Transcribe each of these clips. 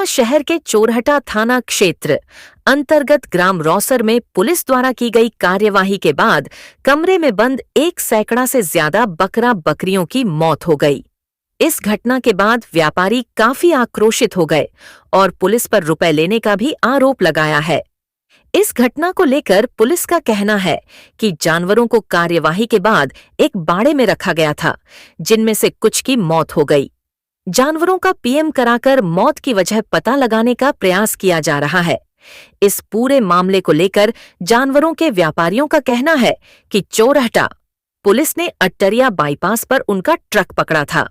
नंदुरबार शहर के चोरहटा थाना क्षेत्र अंतर्गत ग्राम रौसर में पुलिस द्वारा की गई कार्यवाही के बाद कमरे में बंद 1 सैकड़ा से ज्यादा बकरा बकरियों की मौत हो गई। इस घटना के बाद व्यापारी काफी आक्रोशित हो गए और पुलिस पर रुपए लेने का भी आरोप लगाया है। इस घटना को लेकर पुलिस का कहना है कि जानवरों को कार्यवाही के बाद एक बाड़े में रखा गया था, जिनमें से कुछ की मौत हो गई। जानवरों का पीएम कराकर मौत की वजह पता लगाने का प्रयास किया जा रहा है। इस पूरे मामले को लेकर जानवरों के व्यापारियों का कहना है कि चोरहटा पुलिस ने अट्टरिया बाईपास पर उनका ट्रक पकड़ा था,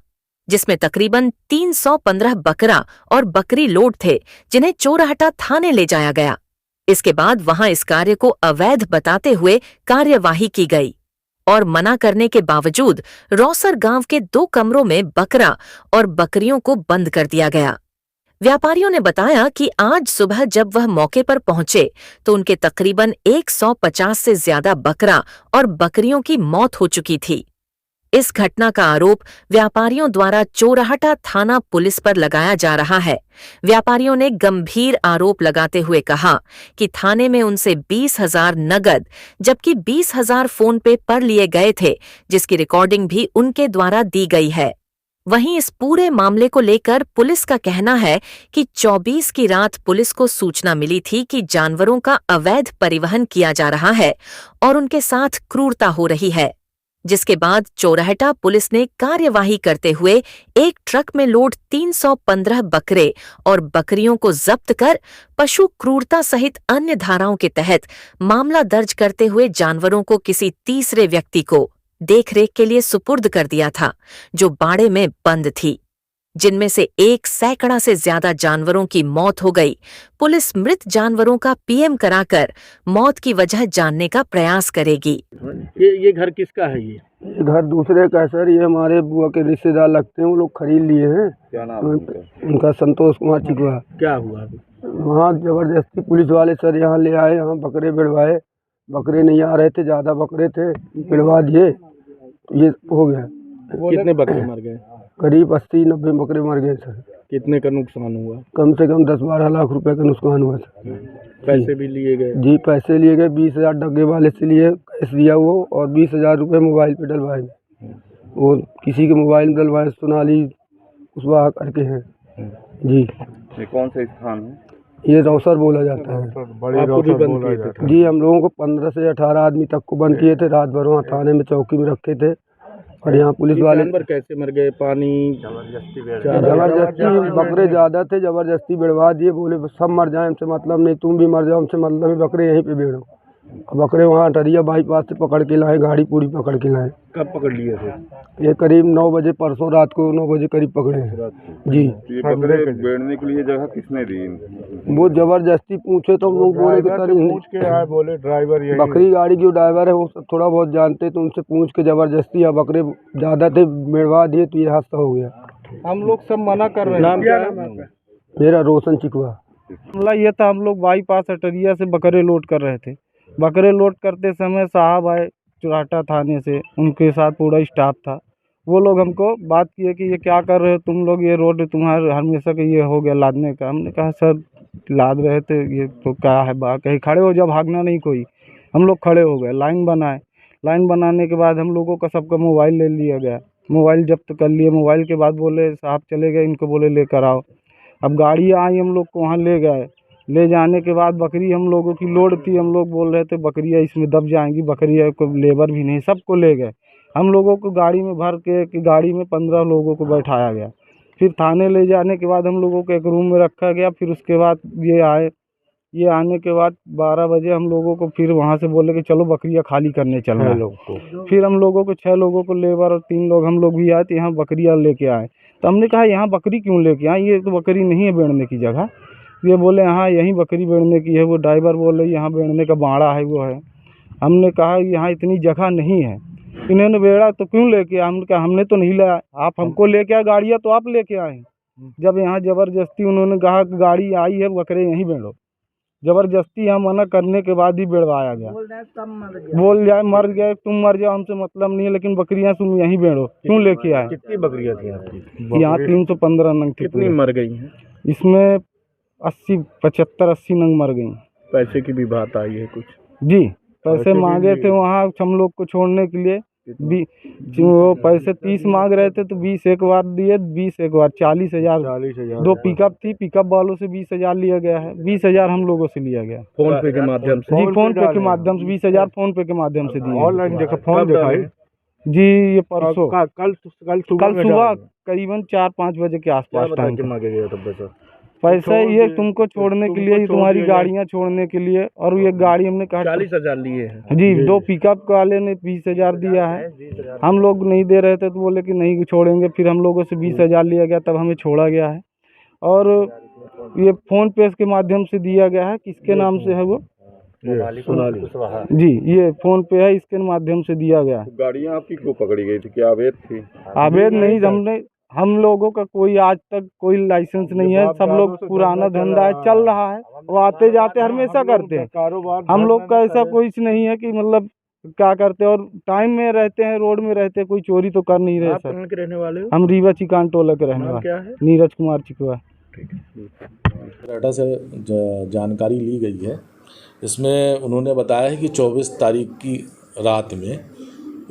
जिसमें तकरीबन 315 बकरा और बकरी लोड थे, जिन्हें चोरहटा थाने ले जाया गया। इसके बाद वहां इस कार्य को अवैध बताते हुए कार्यवाही की गई और मना करने के बावजूद रौसर गांव के 2 कमरों में बकरा और बकरियों को बंद कर दिया गया। व्यापारियों ने बताया कि आज सुबह जब वह मौके पर पहुंचे तो उनके तकरीबन 150 से ज्यादा बकरा और बकरियों की मौत हो चुकी थी। इस घटना का आरोप व्यापारियों द्वारा चोरहटा थाना पुलिस पर लगाया जा रहा है। व्यापारियों ने गंभीर आरोप लगाते हुए कहा कि थाने में उनसे 20,000 नगद जबकि 20,000 फोन पे पर लिए गए थे, जिसकी रिकॉर्डिंग भी उनके द्वारा दी गई है। वहीं इस पूरे मामले को लेकर पुलिस का कहना है कि 24 की रात पुलिस को सूचना मिली थी कि जानवरों का अवैध परिवहन किया जा रहा है और उनके साथ क्रूरता हो रही है, जिसके बाद चोरहटा पुलिस ने कार्यवाही करते हुए एक ट्रक में लोड 315 बकरे और बकरियों को जब्त कर पशु क्रूरता सहित अन्य धाराओं के तहत मामला दर्ज करते हुए जानवरों को किसी तीसरे व्यक्ति को देखरेख के लिए सुपुर्द कर दिया था, जो बाड़े में बंद थी, जिनमें से 1 सैकड़ा से ज्यादा जानवरों की मौत हो गई। पुलिस मृत जानवरों का पीएम कराकर मौत की वजह जानने का प्रयास करेगी। ये घर किसका है? ये घर दूसरे का है सर। ये हमारे बुआ के रिश्तेदार लगते हैं, वो लोग खरीद लिए हैं। क्या नाम है उनका संतोष कुमार चिकवा। क्या हुआ? वहाँ जबरदस्ती पुलिस वाले सर यहाँ ले आए, यहाँ बकरे भिड़वाए। बकरे नहीं आ रहे थे, ज़्यादा बकरे थे, भिड़वा दिए, ये हो गया। कितने बकरे मर गए? करीब 80-90 बकरे मर गए सर। कितने का नुकसान हुआ? कम से कम 10-12 लाख रुपए का नुकसान हुआ सर। पैसे भी लिए गए? जी पैसे लिए गए। 20,000 डग्गे वाले से लिए कैश दिया वो, और 20,000 रुपये मोबाइल पे डलवाए। वो किसी के मोबाइल में डलवाए, सोनाली कुशवाहा करके हैं जी। ये कौन सा स्थान है? ये रौसर बोला जाता है। आपको भी बंद किए थे? जी हम लोगों को 15 से 18 आदमी तक को बंद किए थे। रात भर वहाँ थाने में चौकी में रखे थे और यहाँ पुलिस वाले। जानवर कैसे मर गए? पानी जबरदस्ती बकरे ज़्यादा थे, जबरदस्ती भिड़वा दिए। बोले सब मर जाए, हमसे मतलब नहीं, तुम भी मर जाओ, हमसे मतलब नहीं, बकरे यहीं पे भिड़ो। बकरे वहाँ अटरिया बाईपास से पकड़ के लाए, गाड़ी पूरी पकड़ के लाए। कब पकड़ लिए थे? ये करीब 9 बजे, परसों रात को 9 बजे करीब पकड़े हैं जी। ये बकरे बैठने के लिए जगह किसने दी? वो जबरदस्ती पूछे तो हम लोग बोले कि सर पूछ के आए, बोले ड्राइवर यही बकरी गाड़ी की ड्राइवर है, वो सब थोड़ा बहुत जानते, तो उनसे पूछ के जबरदस्ती। या बकरे ज़्यादा थे, भिड़वा दिए, तो ये हादसा हो गया। हम लोग सब मना कर रहे हैं। नाम क्या है? मेरा रोशन चिकवा। मामला ये था, हम लोग बाईपास अटरिया से बकरे लोड कर रहे थे। बकरे लोड करते समय साहब आए चोरहटा थाने से, उनके साथ पूरा स्टाफ था। वो लोग हमको बात किए कि ये क्या कर रहे हो तुम लोग, ये रोड तुम्हारा हमेशा का ये हो गया लादने का। हमने कहा सर लाद रहे थे, ये तो क्या है बात, कहीं खड़े हो, जब भागना नहीं कोई। हम लोग खड़े हो गए, लाइन बनाए। लाइन बनाने के बाद हम लोगों का सबका मोबाइल ले लिया गया, मोबाइल जब्त कर लिए। मोबाइल के बाद बोले साहब चले गए, इनको बोले लेकर आओ। अब गाड़ी आई, हम लोग को वहाँ ले गए। ले जाने के बाद बकरी हम लोगों की लोड थी, हम लोग बोल रहे थे बकरियाँ इसमें दब जाएंगी, बकरियाँ को लेबर भी नहीं, सबको ले गए। हम लोगों को गाड़ी में भर के कि गाड़ी में 15 लोगों को बैठाया गया। फिर थाने ले जाने के बाद हम लोगों को एक रूम में रखा गया। फिर उसके बाद ये आए, ये आने के बाद 12 बजे हम लोगों को फिर वहाँ से बोले कि चलो बकरियाँ खाली करने चलना है। फिर हम लोगों को 6 लोगों को लेबर और 3 लोग हम लोग भी आए, तो यहाँ बकरियाँ लेके आए। तो हमने कहा यहाँ बकरी क्यों लेके आए, ये तो बकरी नहीं है बेचने की जगह। ये बोले हाँ यहीं बकरी बेचने की है। वो ड्राइवर बोले यहाँ बेचने का बाड़ा है, वो है। हमने कहा यहाँ इतनी जगह नहीं है, इन्होंने बेड़ा तो क्यों लेके आए? हमने कहा हमने तो नहीं लाया, आप हमको लेके आए गाड़ियाँ, तो आप लेके आए। जब यहाँ जबरदस्ती उन्होंने कहा कि गाड़ी आई है, बकरे यहीं बेचो, जबरदस्ती यहाँ मना करने के बाद ही बेड़वाया गया। बोल जाए मर गए, तुम मर जाओ, हमसे मतलब नहीं है, लेकिन बकरियाँ तुम यहीं बेचो, क्यों लेके आए? कितनी बकरियाँ थी आपकी? यहाँ 315 नंग थी। कितनी मर गई हैं? इसमें 75-80 नंग मर गई। पैसे की भी बात आई है कुछ? जी, पैसे मांगे थे वहाँ हम लोग को छोड़ने के लिए। वो पैसे 30 मांग रहे थे तो 20 एक बार दिए, 20 एक बार 40,000। 40,000। 2 पिकअप थी, पिकअप वालों से 20,000 लिया गया है, 20,000 हम लोगों से लिया गया। फोन पे के माध्यम से? जी, फोन पे के माध्यम से 20,000 फोन पे के माध्यम से दिए। ऑनलाइन देखा, फोन देखा है जी, ये परसों कल सुबह करीबन 4-5 बजे के आसपास टाइम था। मांगे गया था पैसा? पैसा ये तुमको छोड़ने के लिए, तुम्हारी गाड़ियाँ छोड़ने के लिए, और ये गाड़ी हमने कहा 40,000 लिए हैं जी। 2 पिकअप वाले ने 20,000 दिया है, हम लोग नहीं दे रहे थे तो बोले कि नहीं छोड़ेंगे, फिर हम लोगों से 20,000 लिया गया, तब हमें छोड़ा गया है। और ये फोन पे के माध्यम से दिया गया है। किसके नाम से है वो? सोनाली जी, ये फोन पे है, इसके माध्यम से दिया गया है। गाड़ियाँ आपकी क्यों पकड़ी गई थी? क्या अवैध थी? अवैध नहीं, हम लोगों का कोई आज तक कोई लाइसेंस नहीं है, सब लोग पुराना धंधा है, चल रहा है, वो आते जाते हमेशा करते हैं। हम लोग का ऐसा कुछ नहीं है कि मतलब क्या करते हैं, और टाइम में रहते हैं, रोड में रहते हैं, कोई चोरी तो कर नहीं रहे सर। के रहने वाले हो? हम रीवा चिकान टोला के रहने वाले। क्या है? नीरज कुमार चिकवा। डाटा से जानकारी ली गई है। इसमें उन्होंने बताया है कि 24 तारीख की रात में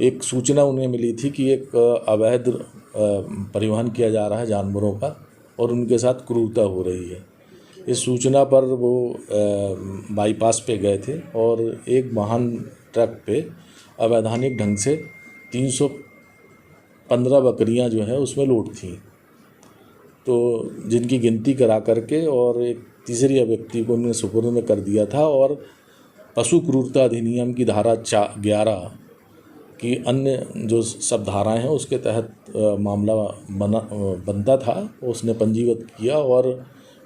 एक सूचना उन्हें मिली थी कि एक अवैध परिवहन किया जा रहा है जानवरों का, और उनके साथ क्रूरता हो रही है। इस सूचना पर वो बाईपास पे गए थे और एक वाहन ट्रक पे अवैधानिक ढंग से 315 बकरियां जो है उसमें लोड थी, तो जिनकी गिनती करा करके और एक तीसरे व्यक्ति को उन्होंने सुपुर्द में कर दिया था। और पशु क्रूरता अधिनियम की धारा 11 की अन्य जो सब धाराएं हैं उसके तहत मामला बनता था। उसने पंजीबद्ध किया और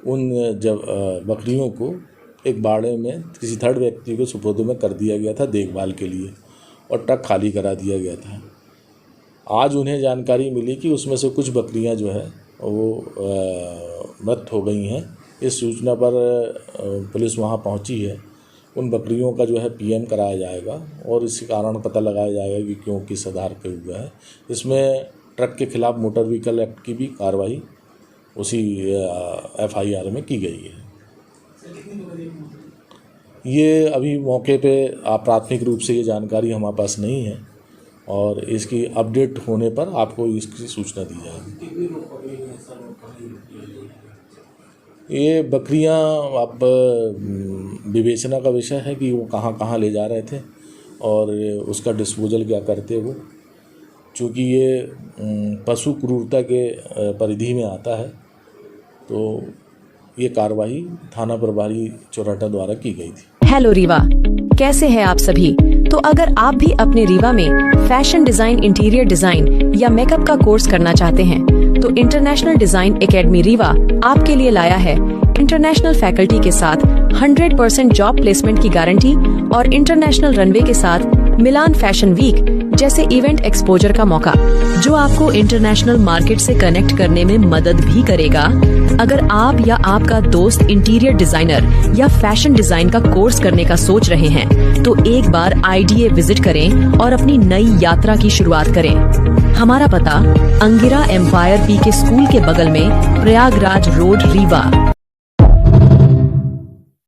उन जब बकरियों को एक बाड़े में किसी थर्ड व्यक्ति को सुपुर्द में कर दिया गया था देखभाल के लिए, और ट्रक खाली करा दिया गया था। आज उन्हें जानकारी मिली कि उसमें से कुछ बकरियां जो है वो मृत हो गई हैं। इस सूचना पर पुलिस वहां पहुंची है। उन बकरियों का जो है पीएम कराया जाएगा और इसी कारण पता लगाया जाएगा कि क्यों किस आधार पे हुआ है। इसमें ट्रक के खिलाफ मोटर व्हीकल एक्ट की भी कार्रवाई उसी एफआईआर में की गई है। ये अभी मौके पे प्राथमिक रूप से ये जानकारी हमारे पास नहीं है, और इसकी अपडेट होने पर आपको इसकी सूचना दी जाएगी। ये बकरियां अब विवेचना का विषय है कि वो कहाँ कहाँ ले जा रहे थे और उसका डिस्पोजल क्या करते वो, चूँकि ये पशु क्रूरता के परिधि में आता है, तो ये कार्रवाई थाना प्रभारी चौराटा द्वारा की गई थी। हेलो रीवा, कैसे हैं आप सभी? तो अगर आप भी अपने रीवा में फैशन डिजाइन, इंटीरियर डिजाइन या मेकअप का कोर्स करना चाहते हैं, तो इंटरनेशनल डिजाइन एकेडमी रीवा आपके लिए लाया है इंटरनेशनल फैकल्टी के साथ 100% जॉब प्लेसमेंट की गारंटी और इंटरनेशनल रनवे के साथ मिलान फैशन वीक जैसे इवेंट एक्सपोजर का मौका, जो आपको इंटरनेशनल मार्केट से कनेक्ट करने में मदद भी करेगा। अगर आप या आपका दोस्त इंटीरियर डिजाइनर या फैशन डिजाइन का कोर्स करने का सोच रहे हैं, तो एक बार IDA विजिट करें और अपनी नई यात्रा की शुरुआत करें। हमारा पता अंगिरा एम्पायर PK स्कूल के बगल में, प्रयागराज रोड, रीवा।